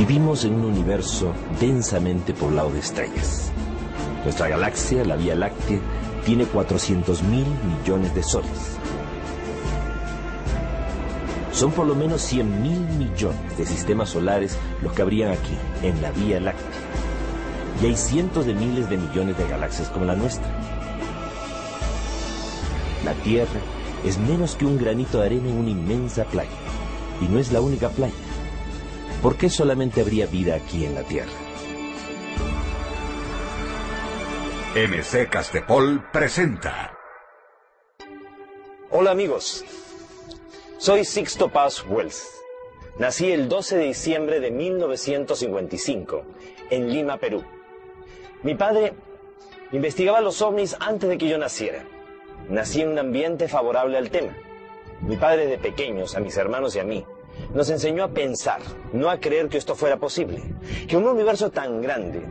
Vivimos en un universo densamente poblado de estrellas. Nuestra galaxia, la Vía Láctea, tiene 400.000 millones de soles. Son por lo menos 100.000 millones de sistemas solares los que habrían aquí, en la Vía Láctea. Y hay cientos de miles de millones de galaxias como la nuestra. La Tierra es menos que un granito de arena en una inmensa playa. Y no es la única playa. ¿Por qué solamente habría vida aquí en la Tierra? MC Castepol presenta. Hola amigos, soy Sixto Paz Wells. Nací el 12 de diciembre de 1955 en Lima, Perú. Mi padre investigaba los ovnis antes de que yo naciera. Nací en un ambiente favorable al tema. Mi padre de pequeños, a mis hermanos y a mí, nos enseñó a pensar, no a creer que esto fuera posible. Que un universo tan grande,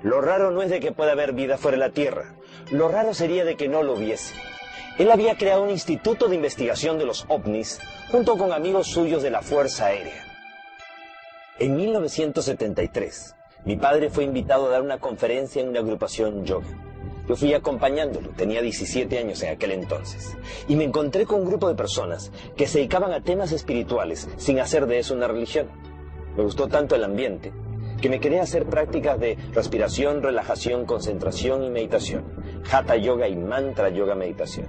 lo raro no es de que pueda haber vida fuera de la Tierra. Lo raro sería de que no lo hubiese. Él había creado un instituto de investigación de los ovnis junto con amigos suyos de la Fuerza Aérea. En 1973, mi padre fue invitado a dar una conferencia en una agrupación yoga. Yo fui acompañándolo, tenía 17 años en aquel entonces, y me encontré con un grupo de personas que se dedicaban a temas espirituales sin hacer de eso una religión. Me gustó tanto el ambiente que me quería hacer prácticas de respiración, relajación, concentración y meditación, Hatha Yoga y Mantra Yoga Meditación.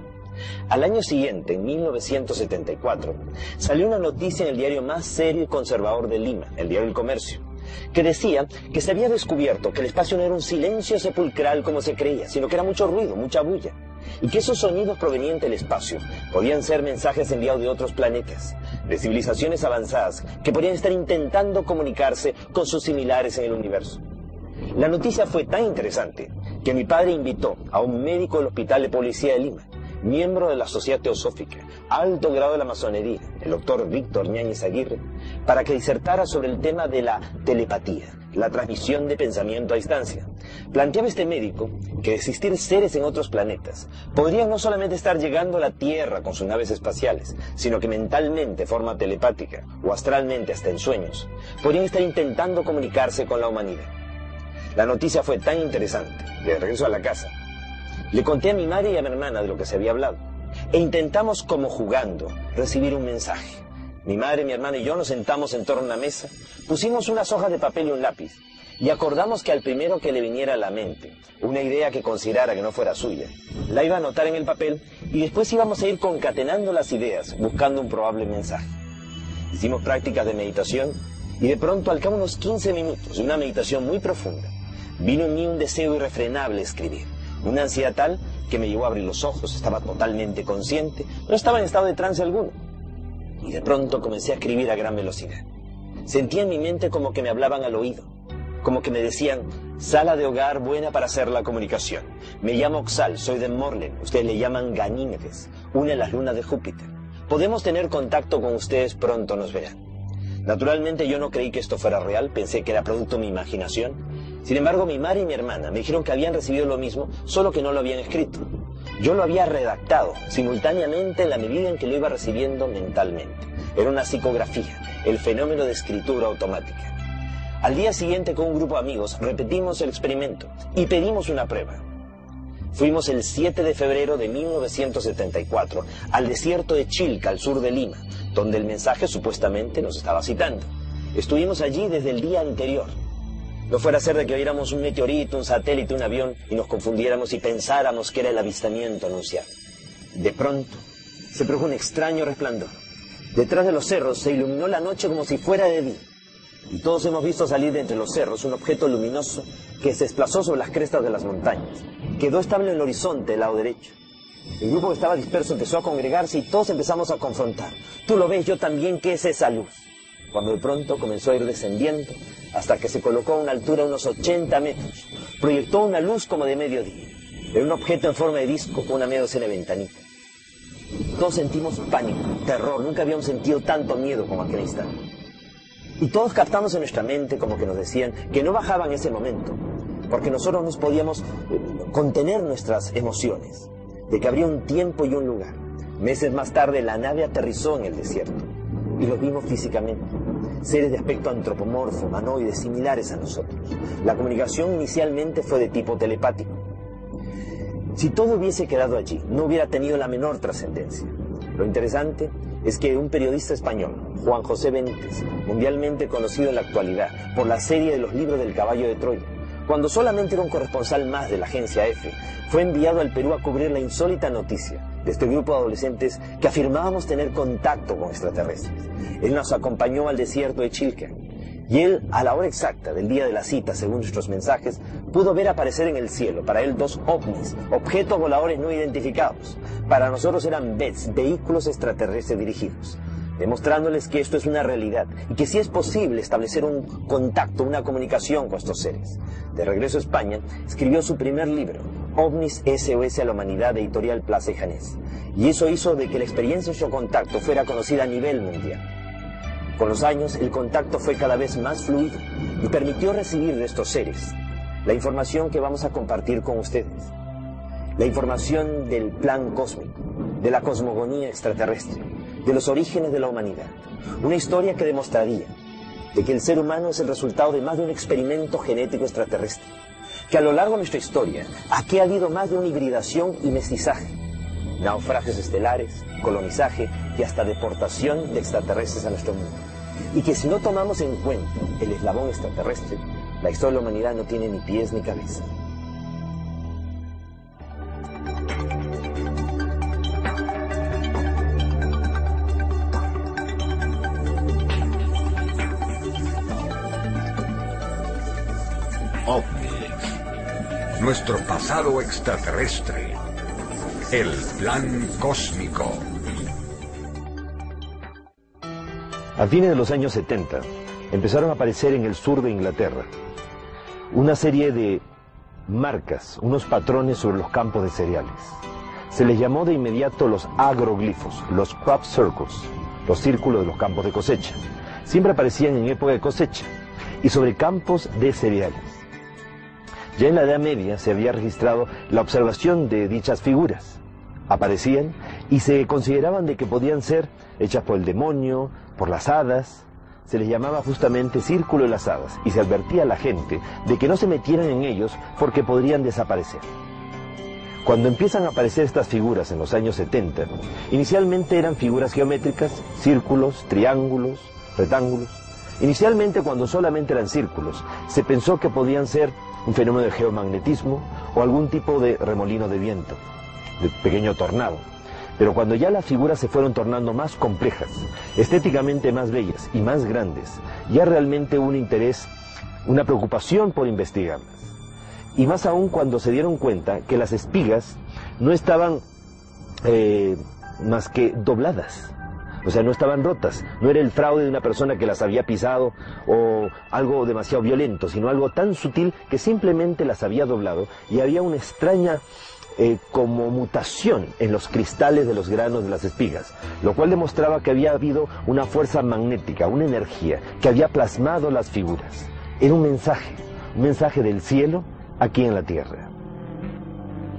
Al año siguiente, en 1974, salió una noticia en el diario más serio y conservador de Lima, el diario El Comercio, que decía que se había descubierto que el espacio no era un silencio sepulcral como se creía, sino que era mucho ruido, mucha bulla, y que esos sonidos provenientes del espacio podían ser mensajes enviados de otros planetas, de civilizaciones avanzadas que podrían estar intentando comunicarse con sus similares en el universo. La noticia fue tan interesante que mi padre invitó a un médico del Hospital de Policía de Lima, miembro de la Sociedad Teosófica, alto grado de la masonería, el doctor Víctor Ñáñez Aguirre, para que disertara sobre el tema de la telepatía, la transmisión de pensamiento a distancia. Planteaba este médico que de existir seres en otros planetas, podrían no solamente estar llegando a la Tierra con sus naves espaciales, sino que mentalmente, de forma telepática, o astralmente hasta en sueños, podrían estar intentando comunicarse con la humanidad. La noticia fue tan interesante, de regreso a la casa, le conté a mi madre y a mi hermana de lo que se había hablado, e intentamos, como jugando, recibir un mensaje. Mi madre, mi hermana y yo nos sentamos en torno a una mesa, pusimos unas hojas de papel y un lápiz, y acordamos que al primero que le viniera a la mente una idea que considerara que no fuera suya, la iba a anotar en el papel, y después íbamos a ir concatenando las ideas, buscando un probable mensaje. Hicimos prácticas de meditación, y de pronto, al cabo de unos 15 minutos de una meditación muy profunda, vino en mí un deseo irrefrenable de escribir. Una ansiedad tal que me llevó a abrir los ojos, estaba totalmente consciente, no estaba en estado de trance alguno. Y de pronto comencé a escribir a gran velocidad. Sentía en mi mente como que me hablaban al oído, como que me decían, sala de hogar buena para hacer la comunicación. Me llamo Oxal, soy de Morlen, ustedes le llaman Ganímedes, una de las lunas de Júpiter. Podemos tener contacto con ustedes, pronto nos verán. Naturalmente yo no creí que esto fuera real, pensé que era producto de mi imaginación. Sin embargo, mi madre y mi hermana me dijeron que habían recibido lo mismo, solo que no lo habían escrito. Yo lo había redactado simultáneamente en la medida en que lo iba recibiendo mentalmente. Era una psicografía, el fenómeno de escritura automática. Al día siguiente, con un grupo de amigos, repetimos el experimento y pedimos una prueba. Fuimos el 7 de febrero de 1974 al desierto de Chilca, al sur de Lima, donde el mensaje supuestamente nos estaba citando. Estuvimos allí desde el día anterior. No fuera a ser de que viéramos un meteorito, un satélite, un avión y nos confundiéramos y pensáramos que era el avistamiento anunciado. De pronto, se produjo un extraño resplandor. Detrás de los cerros se iluminó la noche como si fuera de día. Y todos hemos visto salir de entre los cerros un objeto luminoso que se desplazó sobre las crestas de las montañas. Quedó estable en el horizonte del lado derecho. El grupo que estaba disperso empezó a congregarse y todos empezamos a confrontar. Tú lo ves, yo también, ¿qué es esa luz? Cuando de pronto comenzó a ir descendiendo hasta que se colocó a una altura de unos 80 metros. Proyectó una luz como de mediodía. Era un objeto en forma de disco con una media docena de ventanitas. Todos sentimos pánico, terror. Nunca habíamos sentido tanto miedo como aquel instante. Y todos captamos en nuestra mente como que nos decían que no bajaban ese momento, porque nosotros no podíamos contener nuestras emociones, de que habría un tiempo y un lugar. Meses más tarde la nave aterrizó en el desierto y los vimos físicamente. seres de aspecto antropomorfo, humanoides, similares a nosotros. La comunicación inicialmente fue de tipo telepático. Si todo hubiese quedado allí, no hubiera tenido la menor trascendencia. Lo interesante es que un periodista español, Juan José Benítez, mundialmente conocido en la actualidad por la serie de los libros del caballo de Troya, cuando solamente era un corresponsal más de la agencia EFE, fue enviado al Perú a cubrir la insólita noticia de este grupo de adolescentes que afirmábamos tener contacto con extraterrestres. Él nos acompañó al desierto de Chilca, y él, a la hora exacta del día de la cita, según nuestros mensajes, pudo ver aparecer en el cielo, para él, 2 ovnis, objetos voladores no identificados. Para nosotros eran BETs, vehículos extraterrestres dirigidos, demostrándoles que esto es una realidad y que sí es posible establecer un contacto, una comunicación con estos seres. De regreso a España, escribió su primer libro, OVNIS SOS a la Humanidad, de Editorial Plaza y Janés, y eso hizo de que la experiencia de su contacto fuera conocida a nivel mundial. Con los años, el contacto fue cada vez más fluido y permitió recibir de estos seres la información que vamos a compartir con ustedes. La información del plan cósmico, de la cosmogonía extraterrestre, de los orígenes de la humanidad. Una historia que demostraría de que el ser humano es el resultado de más de un experimento genético extraterrestre. Que a lo largo de nuestra historia, aquí ha habido más de una hibridación y mestizaje. Naufragios estelares, colonizaje y hasta deportación de extraterrestres a nuestro mundo. Y que si no tomamos en cuenta el eslabón extraterrestre, la historia de la humanidad no tiene ni pies ni cabeza. OVNIS. Nuestro pasado extraterrestre. El plan cósmico. A fines de los años 70, empezaron a aparecer en el sur de Inglaterra una serie de marcas, unos patrones sobre los campos de cereales. Se les llamó de inmediato los agroglifos, los crop circles, los círculos de los campos de cosecha. Siempre aparecían en época de cosecha y sobre campos de cereales. Ya en la Edad Media se había registrado la observación de dichas figuras. Aparecían y se consideraban de que podían ser hechas por el demonio, por las hadas. Se les llamaba justamente círculo de las hadas y se advertía a la gente de que no se metieran en ellos porque podrían desaparecer. Cuando empiezan a aparecer estas figuras en los años 70, inicialmente eran figuras geométricas, círculos, triángulos, rectángulos. Inicialmente, cuando solamente eran círculos, se pensó que podían ser un fenómeno de geomagnetismo o algún tipo de remolino de viento, de pequeño tornado. Pero cuando ya las figuras se fueron tornando más complejas, estéticamente más bellas y más grandes, ya realmente hubo un interés, una preocupación por investigarlas. Y más aún cuando se dieron cuenta que las espigas no estaban más que dobladas. O sea, no estaban rotas, no era el fraude de una persona que las había pisado o algo demasiado violento, sino algo tan sutil que simplemente las había doblado y había una extraña como mutación en los cristales de los granos de las espigas, lo cual demostraba que había habido una fuerza magnética, una energía que había plasmado las figuras. Era un mensaje del cielo aquí en la tierra.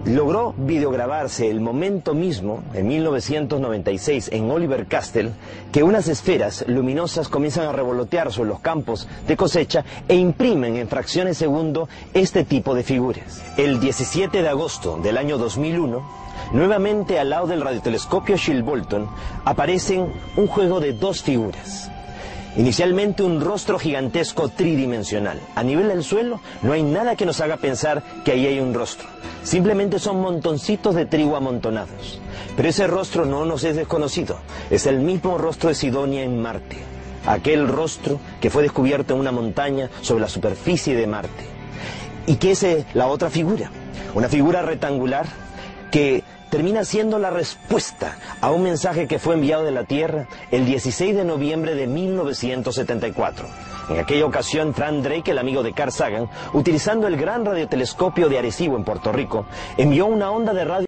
Logró videograbarse el momento mismo, en 1996, en Oliver Castle, que unas esferas luminosas comienzan a revolotear sobre los campos de cosecha e imprimen en fracciones de segundo este tipo de figuras. El 17 de agosto del año 2001, nuevamente al lado del radiotelescopio Shilbolton, aparecen un juego de 2 figuras. Inicialmente un rostro gigantesco tridimensional. A nivel del suelo no hay nada que nos haga pensar que ahí hay un rostro. Simplemente son montoncitos de trigo amontonados. Pero ese rostro no nos es desconocido. Es el mismo rostro de Sidonia en Marte. Aquel rostro que fue descubierto en una montaña sobre la superficie de Marte. ¿Y qué es la otra figura? Una figura rectangular que termina siendo la respuesta a un mensaje que fue enviado de la Tierra el 16 de noviembre de 1974. En aquella ocasión, Frank Drake, el amigo de Carl Sagan, utilizando el gran radiotelescopio de Arecibo en Puerto Rico, envió una onda de radio